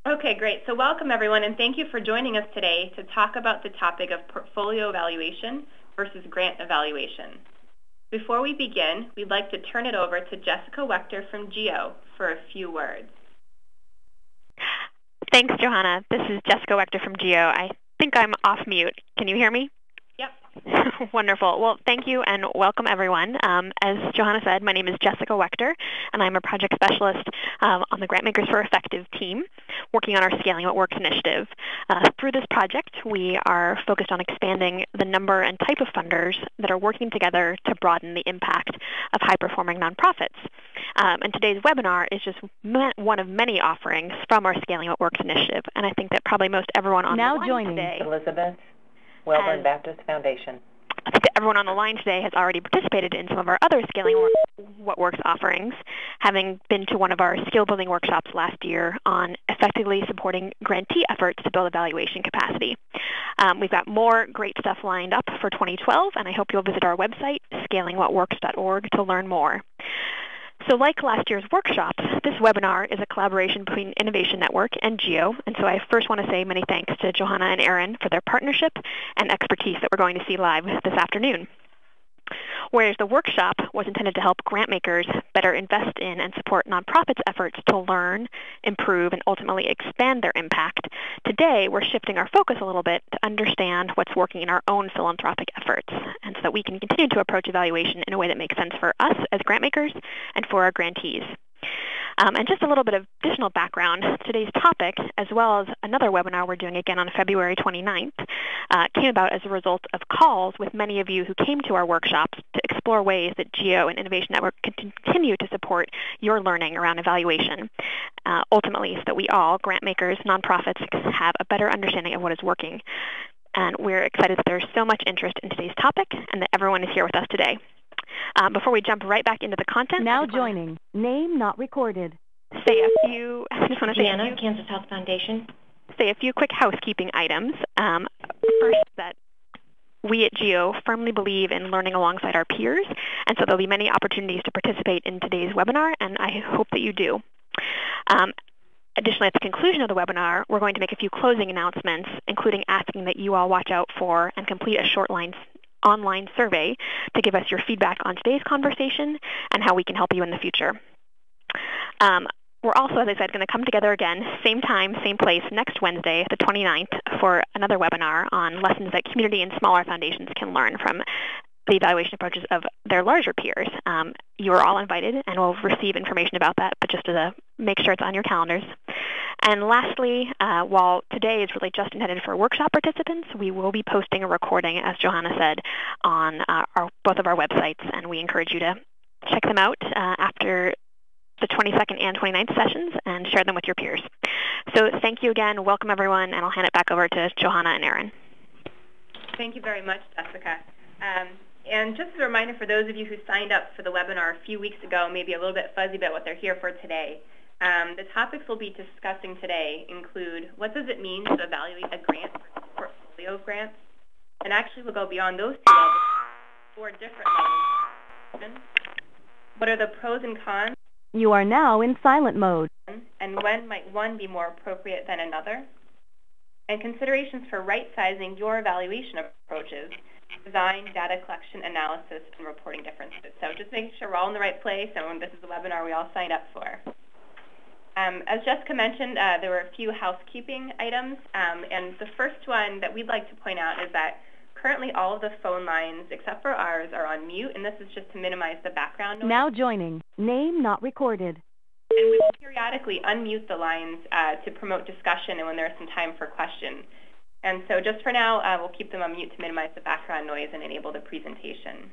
Okay, great. So welcome everyone, and thank you for joining us today to talk about the topic of portfolio evaluation versus grant evaluation. Before we begin, we'd like to turn it over to Jessica Wechter from GEO for a few words. Thanks, Johanna. This is Jessica Wechter from GEO. I think I'm off mute. Can you hear me? Yep. Wonderful. Well, thank you and welcome everyone. As Johanna said, my name is Jessica Wechter, and I'm a project specialist on the Grantmakers for Effective team, working on our Scaling What Works initiative. Through this project, we are focused on expanding the number and type of funders that are working together to broaden the impact of high-performing nonprofits. And today's webinar is just one of many offerings from our Scaling What Works initiative, and I think that probably most everyone on the line today Elizabeth, Wellborn Baptist Foundation. I think that everyone on the line today has already participated in some of our other Scaling What Works offerings, having been to one of our skill building workshops last year on effectively supporting grantee efforts to build evaluation capacity. We've got more great stuff lined up for 2012, and I hope you'll visit our website, scalingwhatworks.org, to learn more. So like last year's workshops, this webinar is a collaboration between Innovation Network and GEO, and so I first want to say many thanks to Johanna and Ehren for their partnership and expertise that we're going to see live this afternoon. Whereas the workshop was intended to help grant makers better invest in and support nonprofits' efforts to learn, improve, and ultimately expand their impact, today we're shifting our focus a little bit to understand what's working in our own philanthropic efforts, and so that we can continue to approach evaluation in a way that makes sense for us as grant makers and for our grantees. And just a little bit of additional background, today's topic, as well as another webinar we're doing again on February 29th, came about as a result of calls with many of you who came to our workshops to explore ways that GEO and Innovation Network can continue to support your learning around evaluation, ultimately so that we all, grant makers, nonprofits, have a better understanding of what is working. And we're excited that there's so much interest in today's topic and that everyone is here with us today. Before we jump right back into the content, now joining. Name not recorded. Say a few. I just want to say Johanna, Kansas Health Foundation. Say a few quick housekeeping items. First, that we at GEO firmly believe in learning alongside our peers, and so there'll be many opportunities to participate in today's webinar, and I hope that you do. Additionally, at the conclusion of the webinar, we're going to make a few closing announcements, including asking that you all watch out for and complete a short online survey to give us your feedback on today's conversation and how we can help you in the future. We're also, as I said, going to come together again, same time, same place, next Wednesday, the 29th, for another webinar on lessons that community and smaller foundations can learn from the evaluation approaches of their larger peers. You are all invited, and we'll receive information about that, but just to make sure it's on your calendars. And lastly, while today is really just intended for workshop participants, we will be posting a recording, as Johanna said, on both of our websites, and we encourage you to check them out after the 22nd and 29th sessions and share them with your peers. So thank you again. Welcome, everyone, and I'll hand it back over to Johanna and Ehren. Thank you very much, Jessica. And just as a reminder for those of you who signed up for the webinar a few weeks ago, maybe a little bit fuzzy about what they're here for today, the topics we'll be discussing today include what does it mean to evaluate a grant versus portfolio of grants, and actually we'll go beyond those two levels, 4 different levels. What are the pros and cons? You are now in silent mode. And when might one be more appropriate than another? And considerations for right-sizing your evaluation approaches, design, data collection, analysis, and reporting differences. So just making sure we're all in the right place, and when this is the webinar we all signed up for. As Jessica mentioned, there were a few housekeeping items, and the first one that we'd like to point out is that currently all of the phone lines, except for ours, are on mute, and this is just to minimize the background noise. Now joining. Name not recorded. And we will periodically unmute the lines to promote discussion and when there's some time for questions. And so just for now, we'll keep them on mute to minimize the background noise and enable the presentation.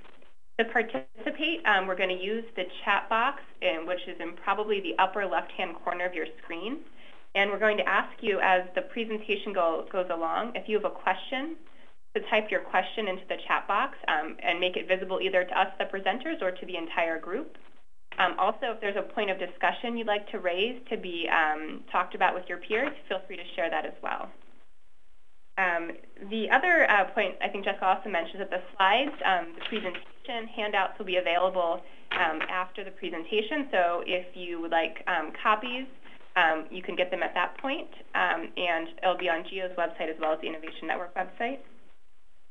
To participate, we're going to use the chat box, which is in probably the upper left-hand corner of your screen. And we're going to ask you as the presentation goes along, if you have a question, to type your question into the chat box and make it visible either to us, the presenters, or to the entire group. Also, if there's a point of discussion you'd like to raise to be talked about with your peers, feel free to share that as well. The other point I think Jessica also mentioned is that the slides, the presentation handouts will be available after the presentation. So if you would like copies, you can get them at that point, and it'll be on GEO's website as well as the Innovation Network website.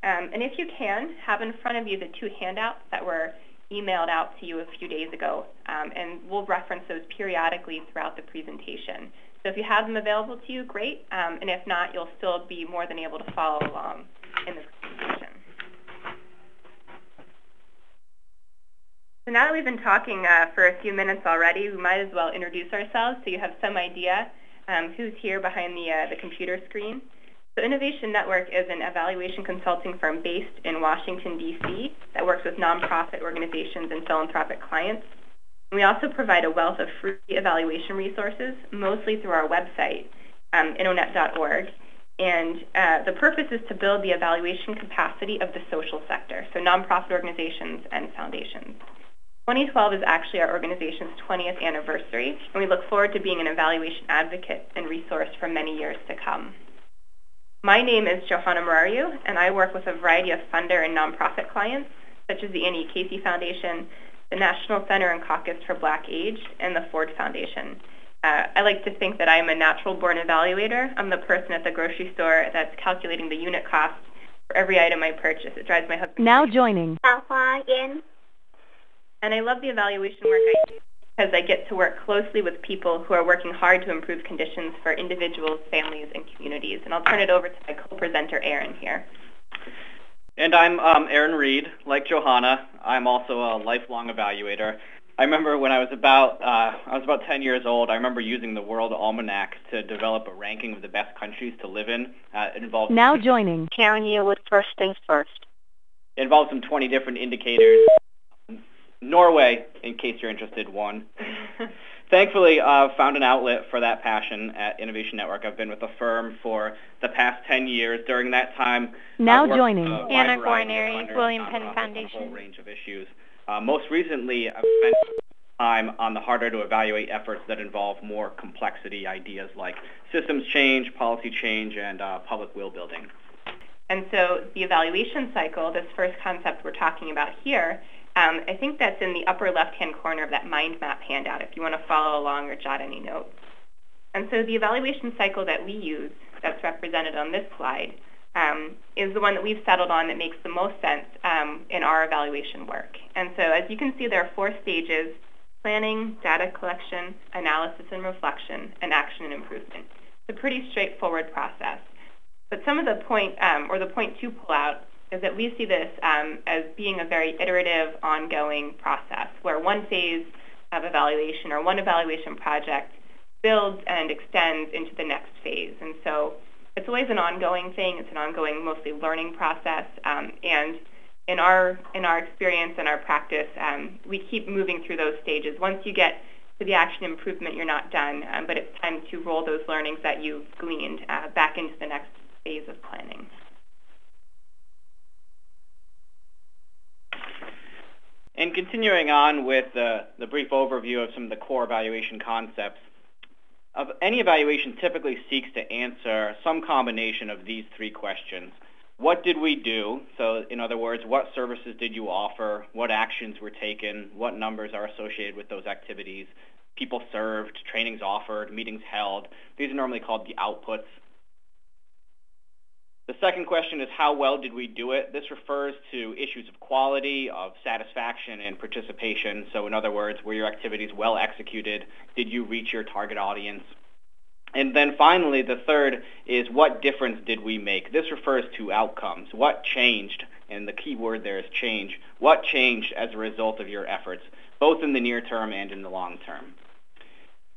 And if you can, have in front of you the 2 handouts that were emailed out to you a few days ago, and we'll reference those periodically throughout the presentation. So if you have them available to you, great, and if not, you'll still be more than able to follow along in the presentation. So now that we've been talking for a few minutes already, we might as well introduce ourselves so you have some idea who's here behind the computer screen. So Innovation Network is an evaluation consulting firm based in Washington, D.C. that works with nonprofit organizations and philanthropic clients. And we also provide a wealth of free evaluation resources, mostly through our website, innonet.org. And the purpose is to build the evaluation capacity of the social sector, so nonprofit organizations and foundations. 2012 is actually our organization's 20th anniversary, and we look forward to being an evaluation advocate and resource for many years to come. My name is Johanna Morariu, and I work with a variety of funder and nonprofit clients, such as the Annie Casey Foundation, the National Center and Caucus for Black Aged, and the Ford Foundation. I like to think that I am a natural-born evaluator. I'm the person at the grocery store that's calculating the unit cost for every item I purchase. It drives my husband Now crazy. joining. And I love the evaluation work I do because I get to work closely with people who are working hard to improve conditions for individuals, families, and communities. And I'll turn it over to my co-presenter, Ehren, here. And I'm Ehren Reed. Like Johanna, I'm also a lifelong evaluator. I remember when I was about 10 years old, I remember using the World Almanac to develop a ranking of the best countries to live in. It involved Now joining. Karen, you with First Things First. It involved some 20 different indicators. Norway, in case you're interested, won. Thankfully, found an outlet for that passion at Innovation Network. I've been with the firm for the past 10 years. During that time, Now joining. Anna Guarneri, William Penn Foundation. On a whole range of issues. Most recently, I've spent time on the harder to evaluate efforts that involve more complexity ideas like systems change, policy change, and public will building. And so the evaluation cycle, this first concept we're talking about here, I think that's in the upper left-hand corner of that mind map handout if you want to follow along or jot any notes. And so the evaluation cycle that we use, that's represented on this slide, is the one that we've settled on that makes the most sense in our evaluation work. And so as you can see, there are 4 stages: planning, data collection, analysis and reflection, and action and improvement. It's a pretty straightforward process. But some of the point to pull out is that we see this as being a very iterative, ongoing process where one phase of evaluation or one evaluation project builds and extends into the next phase. And so it's always an ongoing thing. It's an ongoing, mostly learning process. And in our experience and our practice, we keep moving through those stages. Once you get to the action improvement, you're not done, but it's time to roll those learnings that you've gleaned back into the next phase of planning. And continuing on with the brief overview of some of the core evaluation concepts, any evaluation typically seeks to answer some combination of these 3 questions. What did we do? So in other words, what services did you offer? What actions were taken? What numbers are associated with those activities? People served, trainings offered, meetings held. These are normally called the outputs. The second question is, how well did we do it? This refers to issues of quality, of satisfaction, and participation. So in other words, were your activities well executed? Did you reach your target audience? And then finally, the third is, what difference did we make? This refers to outcomes. What changed? And the key word there is change. What changed as a result of your efforts, both in the near term and in the long term?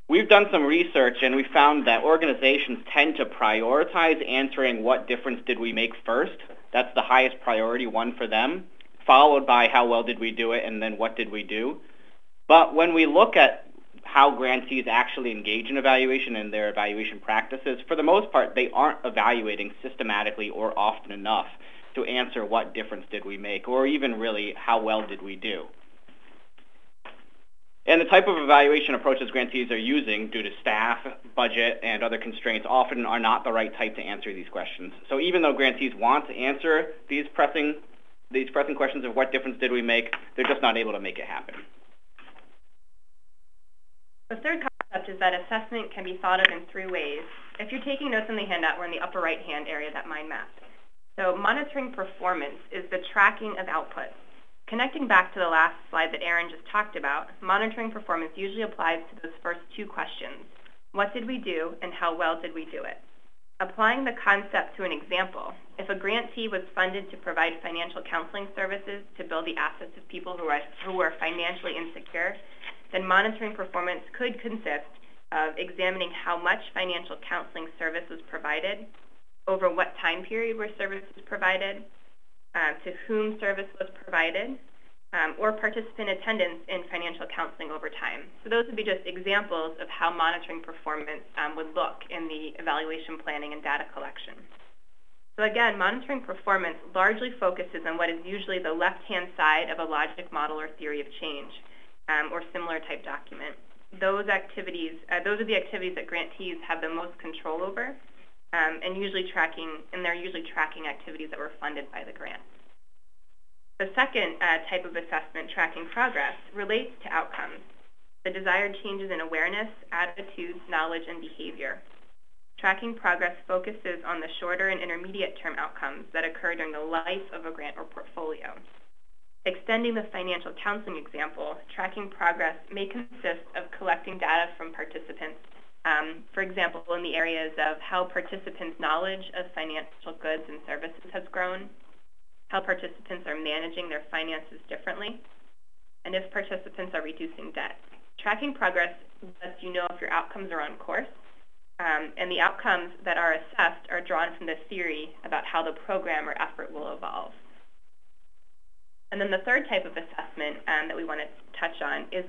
We've done some research, and we found that organizations tend to prioritize answering what difference did we make first. That's the highest priority one for them, followed by how well did we do it, and then what did we do. But when we look at how grantees actually engage in evaluation and their evaluation practices, for the most part, they aren't evaluating systematically or often enough to answer what difference did we make, or even really how well did we do. And the type of evaluation approaches grantees are using due to staff, budget, and other constraints often are not the right type to answer these questions. So even though grantees want to answer these pressing questions of what difference did we make, they're just not able to make it happen. The third concept concept is that assessment can be thought of in three ways. If you're taking notes in the handout, we're in the upper right-hand area, that mind map. So monitoring performance is the tracking of output. Connecting back to the last slide that Ehren just talked about, monitoring performance usually applies to those first two questions. What did we do, and how well did we do it? Applying the concept to an example, if a grantee was funded to provide financial counseling services to build the assets of people who are financially insecure, then monitoring performance could consist of examining how much financial counseling service was provided, over what time period were services provided, to whom service was provided, or participant attendance in financial counseling over time. So those would be just examples of how monitoring performance would look in the evaluation planning and data collection. So again, monitoring performance largely focuses on what is usually the left-hand side of a logic model or theory of change, or similar type document. Those are the activities that grantees have the most control over, and they're usually tracking activities that were funded by the grant. The second type of assessment, tracking progress, relates to outcomes, the desired changes in awareness, attitudes, knowledge, and behavior. Tracking progress focuses on the shorter and intermediate term outcomes that occur during the life of a grant or portfolio. Extending the financial counseling example, tracking progress may consist of collecting data from participants, for example, in the areas of how participants' knowledge of financial goods and services has grown, how participants are managing their finances differently, and if participants are reducing debt. Tracking progress lets you know if your outcomes are on course, and the outcomes that are assessed are drawn from the theory about how the program or effort will evolve. And then the third type of assessment that we want to touch on is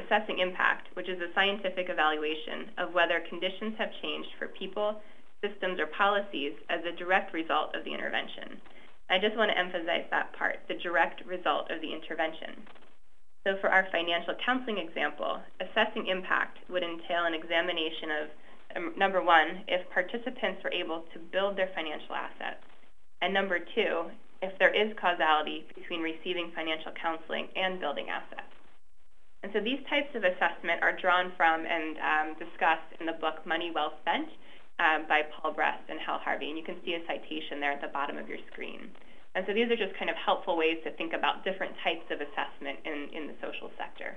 assessing impact, which is a scientific evaluation of whether conditions have changed for people, systems, or policies as a direct result of the intervention. I just want to emphasize that part, the direct result of the intervention. So for our financial counseling example, assessing impact would entail an examination of, number one, if participants were able to build their financial assets, and number two, if there is causality between receiving financial counseling and building assets. And so these types of assessment are drawn from and discussed in the book Money Well Spent by Paul Brest and Hal Harvey, and you can see a citation there at the bottom of your screen. And so these are just kind of helpful ways to think about different types of assessment in the social sector.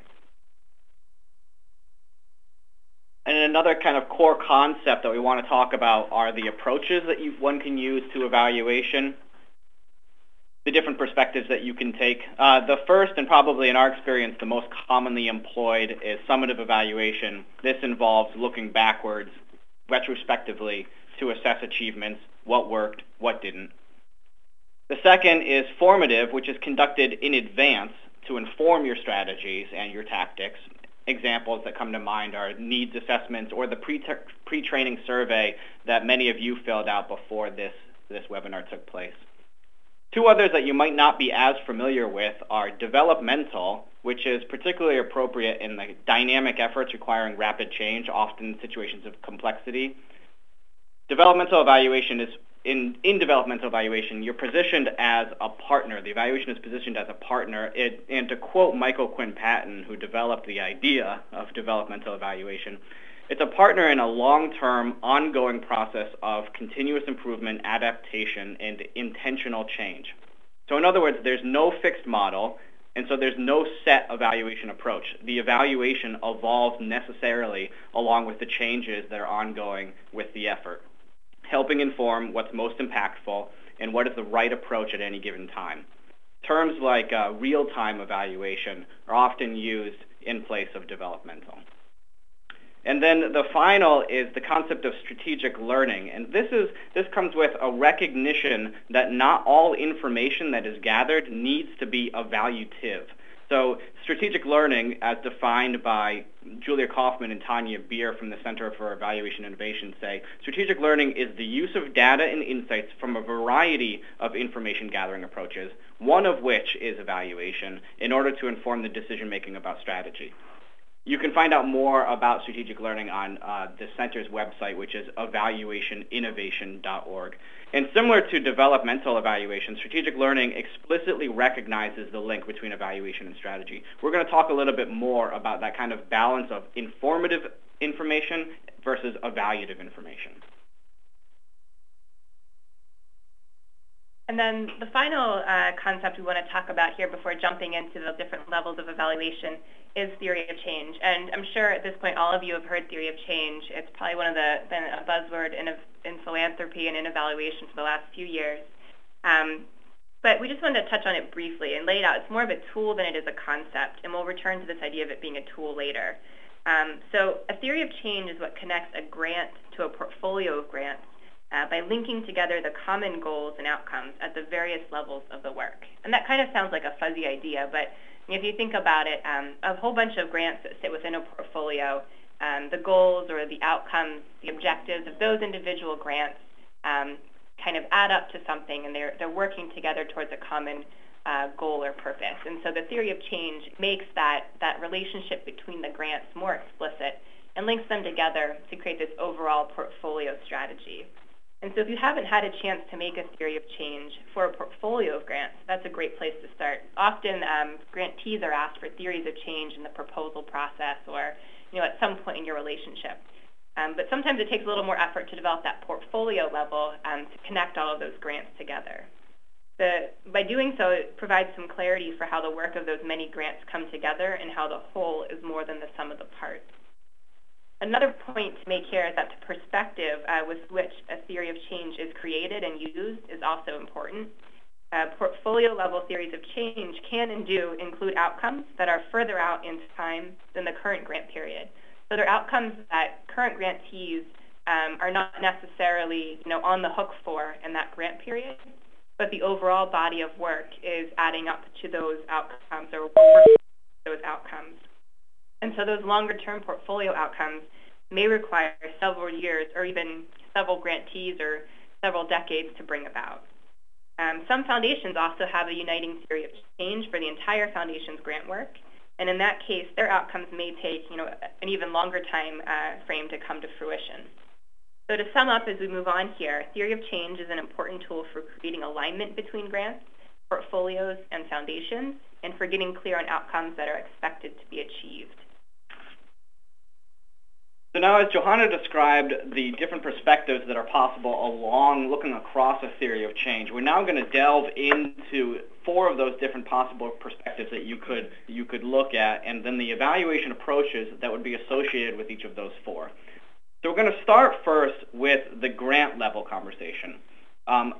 And another kind of core concept that we want to talk about are the approaches that one can use to evaluation, the different perspectives that you can take. The first, and probably in our experience the most commonly employed, is summative evaluation. This involves looking backwards, retrospectively, to assess achievements, what worked, what didn't. The second is formative, which is conducted in advance to inform your strategies and your tactics. Examples that come to mind are needs assessments or the pre-training survey that many of you filled out before this webinar took place. Two others that you might not be as familiar with are developmental, which is particularly appropriate in the dynamic efforts requiring rapid change, often in situations of complexity. Developmental evaluation is in developmental evaluation, you're positioned as a partner. The evaluation is positioned as a partner. And to quote Michael Quinn Patton, who developed the idea of developmental evaluation, it's a partner in a long-term, ongoing process of continuous improvement, adaptation, and intentional change. So in other words, there's no fixed model, and so there's no set evaluation approach. The evaluation evolves necessarily along with the changes that are ongoing with the effort, helping inform what's most impactful and what is the right approach at any given time. Terms like real-time evaluation are often used in place of developmental. And then the final is the concept of strategic learning. And this comes with a recognition that not all information that is gathered needs to be evaluative. So strategic learning, as defined by Julia Kaufman and Tanya Beer from the Center for Evaluation Innovation, say, strategic learning is the use of data and insights from a variety of information gathering approaches, one of which is evaluation, in order to inform the decision-making about strategy. You can find out more about strategic learning on the center's website, which is evaluationinnovation.org. And similar to developmental evaluation, strategic learning explicitly recognizes the link between evaluation and strategy. We're going to talk a little bit more about that kind of balance of informative information versus evaluative information. And then the final concept we want to talk about here before jumping into the different levels of evaluation is theory of change. And I'm sure at this point all of you have heard theory of change. It's probably been a buzzword in philanthropy and in evaluation for the last few years. But we just wanted to touch on it briefly and lay it out. It's more of a tool than it is a concept, and we'll return to this idea of it being a tool later. So a theory of change is what connects a grant to a portfolio of grants by linking together the common goals and outcomes at the various levels of the work. And that kind of sounds like a fuzzy idea, but if you think about it, a whole bunch of grants that sit within a portfolio, the goals or the outcomes, the objectives of those individual grants kind of add up to something, and they're working together towards a common goal or purpose. And so the theory of change makes that relationship between the grants more explicit and links them together to create this overall portfolio strategy. And so if you haven't had a chance to make a theory of change for a portfolio of grants, that's a great place to start. Often grantees are asked for theories of change in the proposal process or at some point in your relationship. But sometimes it takes a little more effort to develop that portfolio level to connect all of those grants together. By doing so, it provides some clarity for how the work of those many grants come together and how the whole is more than the sum of the parts. Another point to make here is that the perspective with which a theory of change is created and used is also important. Portfolio-level theories of change can and do include outcomes that are further out in time than the current grant period. So they're outcomes that current grantees are not necessarily on the hook for in that grant period, but the overall body of work is adding up to those outcomes or working those outcomes. And so those longer-term portfolio outcomes may require several years or even several grantees or several decades to bring about. Some foundations also have a uniting theory of change for the entire foundation's grant work, and in that case, their outcomes may take an even longer time frame to come to fruition. So to sum up as we move on here, theory of change is an important tool for creating alignment between grants, portfolios, and foundations, and for getting clear on outcomes that are expected to be achieved. So now, as Johanna described the different perspectives that are possible along looking across a theory of change, we're now going to delve into 4 of those different possible perspectives that you could look at, and then the evaluation approaches that would be associated with each of those 4. So we're going to start first with the grant level conversation.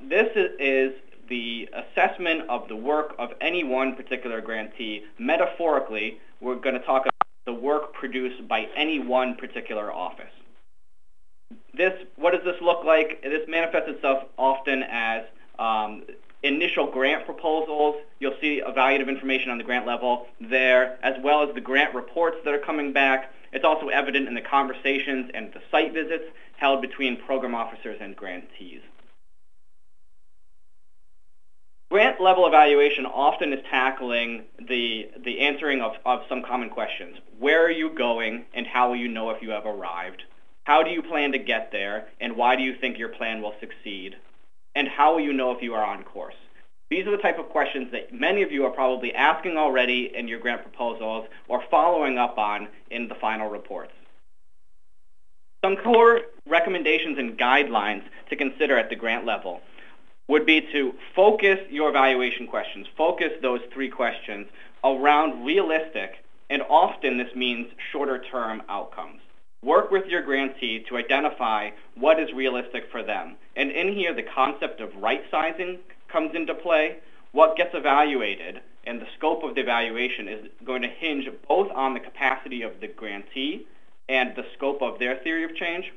This is the assessment of the work of any one particular grantee. Metaphorically, we're going to talk about the work produced by any one particular office. What does this look like? This manifests itself often as initial grant proposals. You'll see evaluative information on the grant level there, as well as the grant reports that are coming back. It's also evident in the conversations and the site visits held between program officers and grantees. Grant level evaluation often is tackling the answering of some common questions. Where are you going, and how will you know if you have arrived? How do you plan to get there, and why do you think your plan will succeed? And how will you know if you are on course? These are the type of questions that many of you are probably asking already in your grant proposals or following up on in the final reports. Some core recommendations and guidelines to consider at the grant level would be to focus your evaluation questions, focus those 3 questions around realistic, and often this means shorter-term outcomes. Work with your grantee to identify what is realistic for them. And in here, the concept of right-sizing comes into play. What gets evaluated and the scope of the evaluation is going to hinge both on the capacity of the grantee and the scope of their theory of change,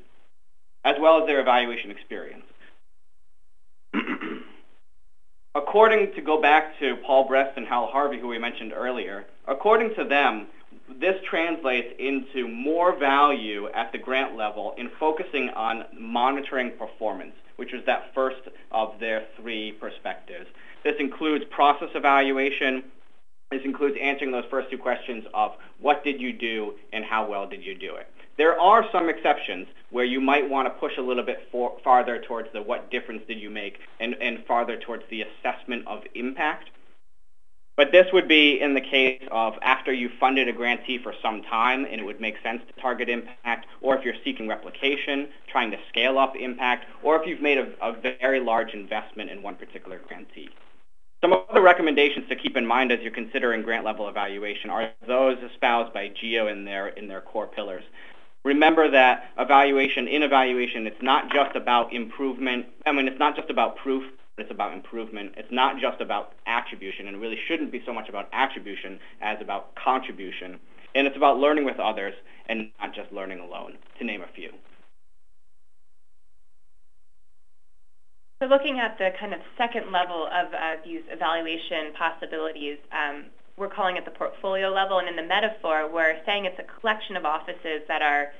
as well as their evaluation experience. According to go back to Paul Brest and Hal Harvey, who we mentioned earlier, according to them, this translates into more value at the grant level in focusing on monitoring performance, which is that first of their 3 perspectives. This includes process evaluation, This includes answering those first two questions of what did you do and how well did you do it. There are some exceptions where you might want to push a little bit farther towards the what difference did you make and farther towards the assessment of impact. But this would be in the case of after you funded a grantee for some time and it would make sense to target impact, or if you're seeking replication, trying to scale up impact, or if you've made a very large investment in one particular grantee. Some other recommendations to keep in mind as you're considering grant level evaluation are those espoused by GEO in their core pillars. Remember that evaluation, it's not just about improvement. It's not just about proof, but it's about improvement. It's not just about attribution, and it really shouldn't be so much about attribution as about contribution. And it's about learning with others and not just learning alone, to name a few. So looking at the kind of second level of these evaluation possibilities, we're calling it the portfolio level, and in the metaphor, we're saying it's a collection of offices that are,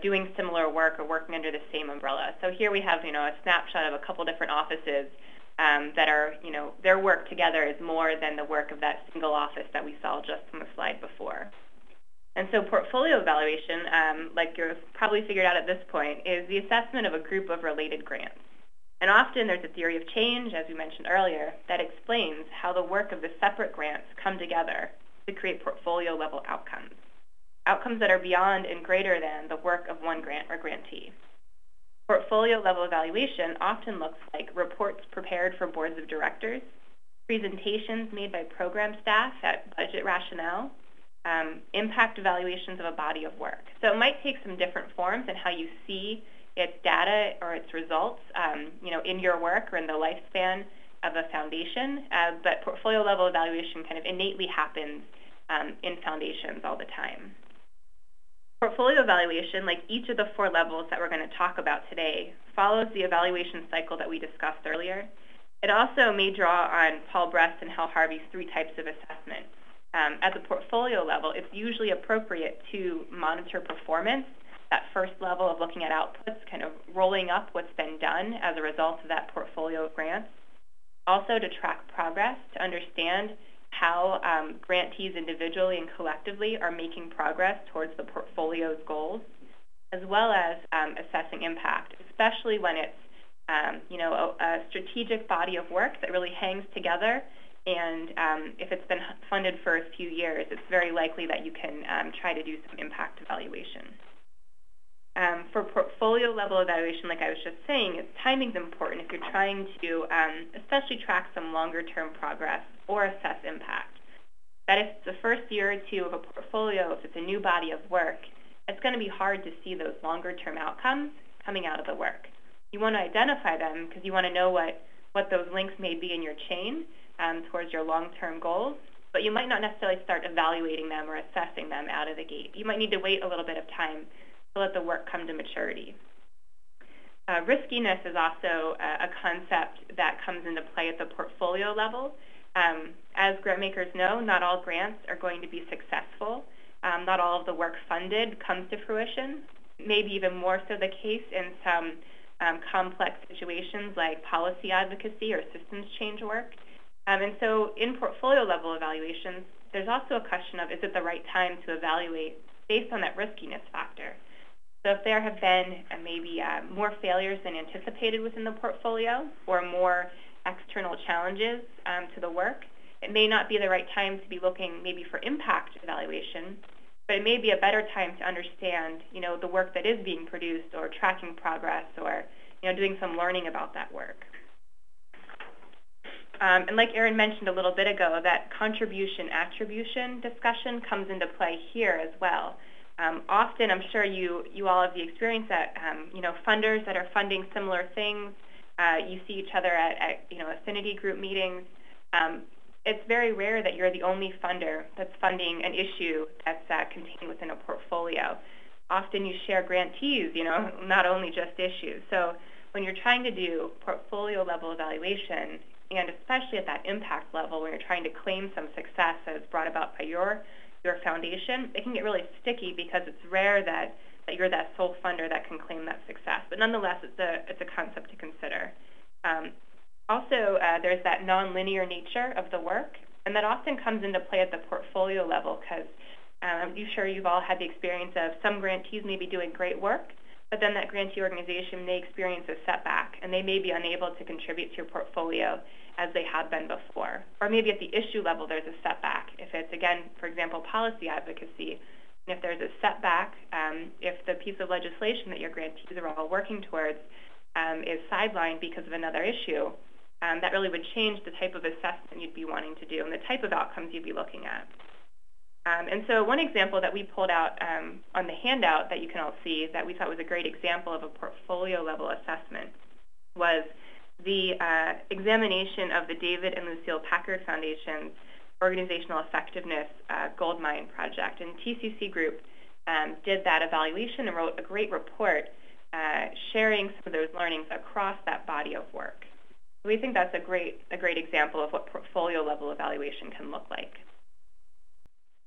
doing similar work or working under the same umbrella. So here we have, a snapshot of a couple different offices that are, their work together is more than the work of that single office that we saw just on the slide before. And so portfolio evaluation, like you've probably figured out at this point, is the assessment of a group of related grants. And often there's a theory of change, as we mentioned earlier, that explains how the work of the separate grants come together to create portfolio-level outcomes, outcomes that are beyond and greater than the work of one grant or grantee. Portfolio-level evaluation often looks like reports prepared for boards of directors, presentations made by program staff at budget rationale, impact evaluations of a body of work. So it might take some different forms in how you see its data or its results, in your work or in the lifespan of a foundation, but portfolio level evaluation kind of innately happens in foundations all the time. Portfolio evaluation, like each of the 4 levels that we're going to talk about today, follows the evaluation cycle that we discussed earlier. It also may draw on Paul Brest and Hal Harvey's 3 types of assessment. At the portfolio level, it's usually appropriate to monitor performance, that first level of looking at outputs, kind of rolling up what's been done as a result of that portfolio of grants. Also to track progress, to understand how grantees individually and collectively are making progress towards the portfolio's goals, as well as assessing impact, especially when it's a strategic body of work that really hangs together. And if it's been funded for a few years, it's very likely that you can try to do some impact evaluation. For portfolio level evaluation, like I was just saying, timing's important if you're trying to especially track some longer term progress or assess impact. That if it's the first year or 2 of a portfolio, if it's a new body of work, it's going to be hard to see those longer term outcomes coming out of the work. You want to identify them because you want to know what those links may be in your chain towards your long-term goals, but you might not necessarily start evaluating them or assessing them out of the gate. You might need to wait a little bit of time to let the work come to maturity. Riskiness is also a concept that comes into play at the portfolio level. As grant makers know, not all grants are going to be successful. Not all of the work funded comes to fruition, maybe even more so the case in some complex situations like policy advocacy or systems change work. And so in portfolio level evaluations, there's also a question of, is it the right time to evaluate based on that riskiness factor? So if there have been maybe more failures than anticipated within the portfolio or more external challenges to the work, it may not be the right time to be looking maybe for impact evaluation, but it may be a better time to understand, the work that is being produced or tracking progress or, doing some learning about that work. And like Ehren mentioned a little bit ago, that contribution-attribution discussion comes into play here as well. Often, I'm sure you all have the experience that, funders that are funding similar things, you see each other at affinity group meetings. It's very rare that you're the only funder that's funding an issue that's contained within a portfolio. Often you share grantees, not only just issues. So when you're trying to do portfolio level evaluation, and especially at that impact level when you're trying to claim some success that is brought about by your foundation, it can get really sticky because it's rare that you're that sole funder that can claim that success. But nonetheless, it's a concept to consider. Also, there's that nonlinear nature of the work. And that often comes into play at the portfolio level because I'm sure you've all had the experience of some grantees may be doing great work, but then that grantee organization may experience a setback, and they may be unable to contribute to your portfolio as they had been before. Or maybe at the issue level there's a setback. If it's, again, for example, policy advocacy, and if there's a setback, if the piece of legislation that your grantees are all working towards is sidelined because of another issue, that really would change the type of assessment you'd be wanting to do and the type of outcomes you'd be looking at. And so one example that we pulled out on the handout that you can all see that we thought was a great example of a portfolio level assessment was the examination of the David and Lucille Packard Foundation's Organizational Effectiveness Gold Mine Project. And TCC Group did that evaluation and wrote a great report sharing some of those learnings across that body of work. So we think that's a great example of what portfolio level evaluation can look like.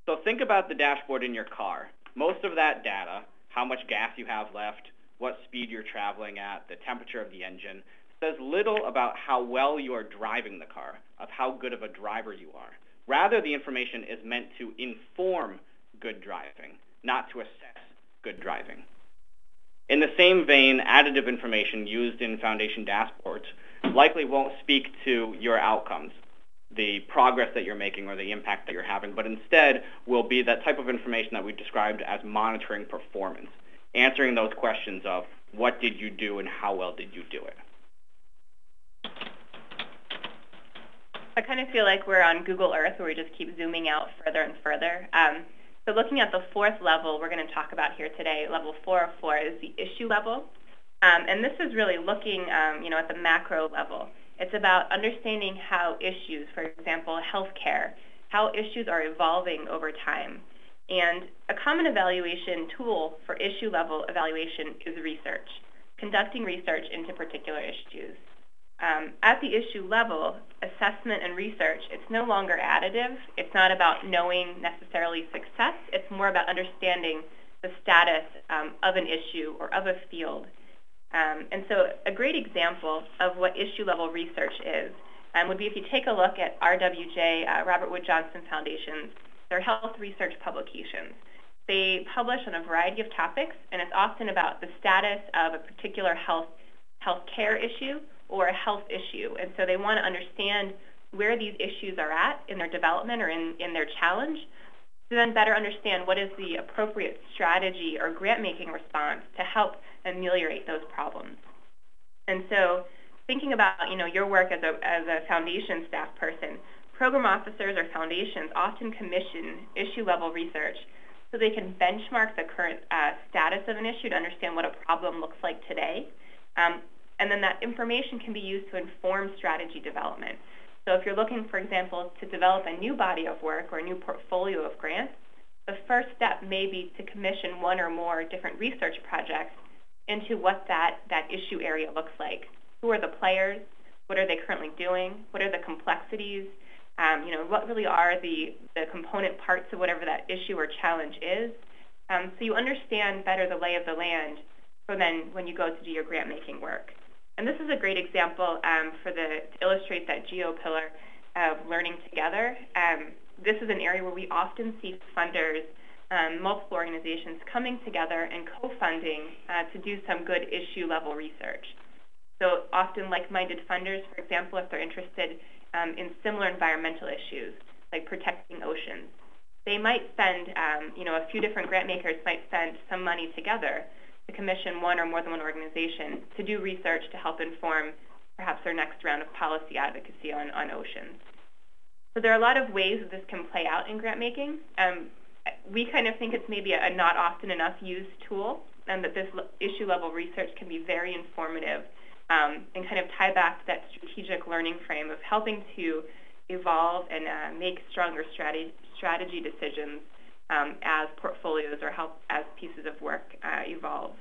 So think about the dashboard in your car. Most of that data, how much gas you have left, what speed you're traveling at, the temperature of the engine, says little about how well you are driving the car, of how good of a driver you are. Rather, the information is meant to inform good driving, not to assess good driving. In the same vein, additive information used in foundation dashboards likely won't speak to your outcomes, the progress that you're making or the impact that you're having, but instead will be that type of information that we described as monitoring performance, answering those questions of what did you do and how well did you do it. I kind of feel like we're on Google Earth where we just keep zooming out further and further. So looking at the fourth level we're going to talk about here today, level 404, is the issue level. And this is really looking at the macro level. It's about understanding how issues, for example, healthcare, how issues are evolving over time. And a common evaluation tool for issue level evaluation is research, conducting research into particular issues. At the issue level, assessment and research, it's no longer additive. It's not about knowing necessarily success. It's more about understanding the status of an issue or of a field. And so a great example of what issue level research is would be if you take a look at RWJ, Robert Wood Johnson Foundation's, their health research publications. They publish on a variety of topics, and it's often about the status of a particular healthcare issue or a health issue. And so they want to understand where these issues are at in their development or in their challenge, to then better understand what is the appropriate strategy or grant-making response to help ameliorate those problems. And so thinking about your work as a foundation staff person, program officers or foundations often commission issue-level research so they can benchmark the current status of an issue to understand what a problem looks like today. And then that information can be used to inform strategy development. So if you're looking, for example, to develop a new body of work or a new portfolio of grants, the first step may be to commission one or more different research projects into what that issue area looks like. Who are the players? What are they currently doing? What are the complexities? What really are the component parts of whatever that issue or challenge is? So you understand better the lay of the land for then when you go to do your grant-making work. And this is a great example to illustrate that geo pillar of learning together. This is an area where we often see funders, multiple organizations coming together and co-funding to do some good issue-level research. So often like-minded funders, for example, if they're interested in similar environmental issues, like protecting oceans, they might spend, a few different grant makers might spend some money together to commission one or more than one organization to do research to help inform perhaps their next round of policy advocacy on oceans. So there are a lot of ways that this can play out in grant making. We kind of think it's maybe a not often enough used tool, and that this issue level research can be very informative and kind of tie back to that strategic learning frame of helping to evolve and make stronger strategy decisions as portfolios or as pieces of work evolve.